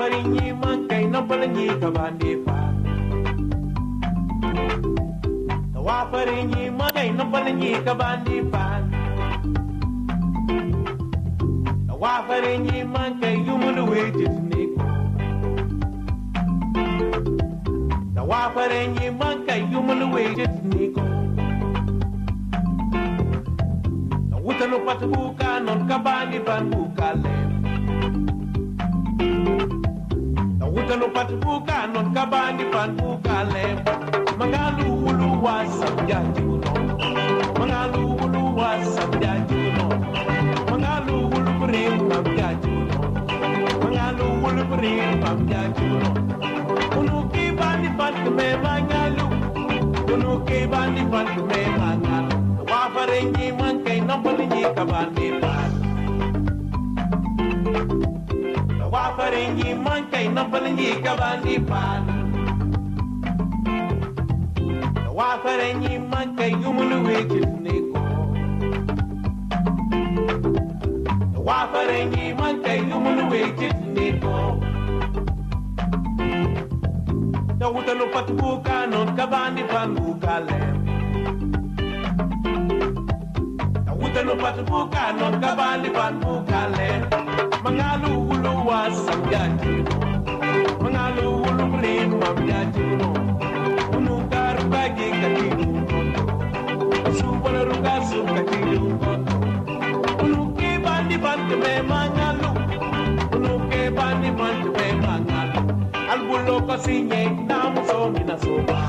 farinyi man kai na farinyi ka bande fa wa farinyi man kai na farinyi ka bande fa wa farinyi man kai yumul weje ne ko wa farinyi man kai yumul weje ne ko wuta no patu buka non ka bande ban buka le wuta no patu buka non ka bande ban buka le mangalu wulu wa sabja juno mangalu wulu wa sabja juno mangalu wulu brin sabja juno mangalu wulu brin sabja juno unu ki bandi ban me mangalu unu ki bandi ban me mangalu wa farengi man kai nampalingi ka bandi ban wa farengi man kai nampalingi ka bandi ban wa farengi man kai yumulu weje ne ko wa farengi man kai yumulu weje ne ko da wuta no patbuka non kabandi panbuka le da wuta no patbuka non kabandi panbuka le mangalu wulu wa samjati mangalu wulu brin mamjati no unukar bagi katilu supala rugasu katilu unuke bandi bandi me mangalu unuke bandi bandi me mangalu albulo kasinye namu somina soba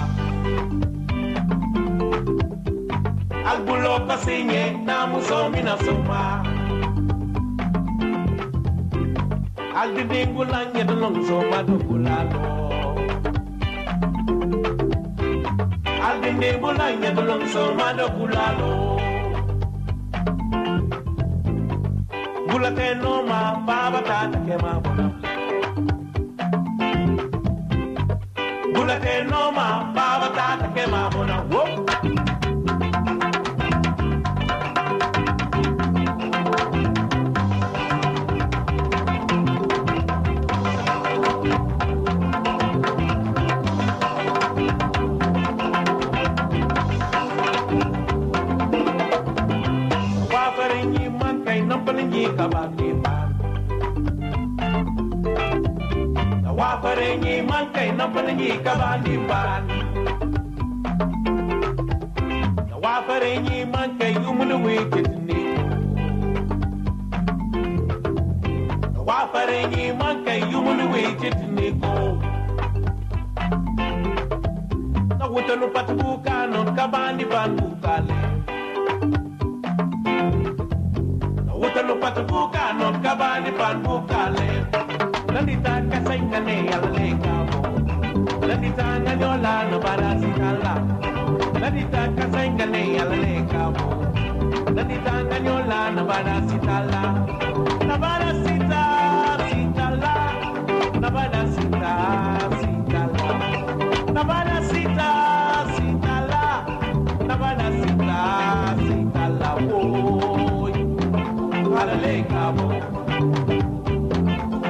albulo kasinye namu somina soba aldi dingulanye dolong soma dokulalo aldi dingulanye dolong soma dokulalo bulate no ma baba tata ke ma bona bulate no ma baba tata ke ma bona wo ka bandi ban wa farenyi man kai nampalingi ka bandi ban wa farenyi man kai yumulu weje ne wa farenyi man kai yumulu weje ne ko na wuta no patbuka non ka bandi ban buka le no patbuka non kabani pan bukale landita kasenga ne yale kabo landita nyola no barasitala landita kasenga ne yale kabo landita nyola no barasitala na barasita sitala na barasita sitala na barasita sitala na barasita sitala wo alale kabo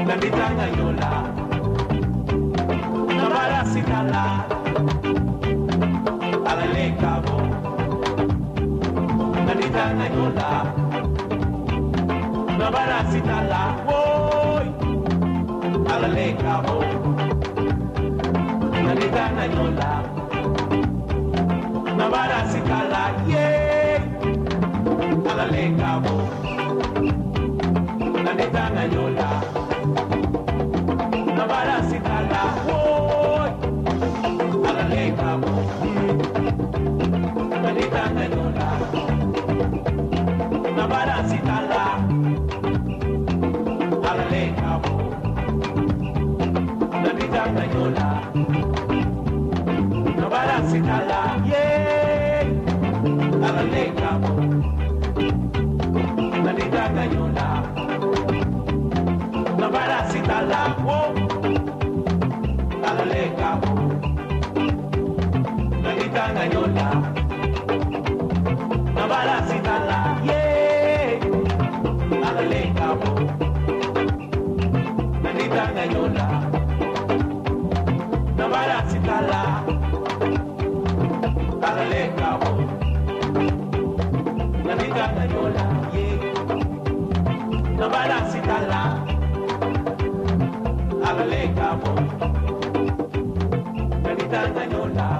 landita nyola na barasitala alale kabo landita nyola na barasitala woy alale kabo landita nyola na barasitala yeah alale kabo landita nyola na barasitala woy alale kabo landita nyola na barasitala alale kabo landita nyola na barasitala yeah alale kabo landita nyola na barasitala wo alale kabo landita nyola na barasitala yeah alale kabo landita nyola sitala alale kabo nabita ngayola ye nabala sitala alale kabo nabita ngayola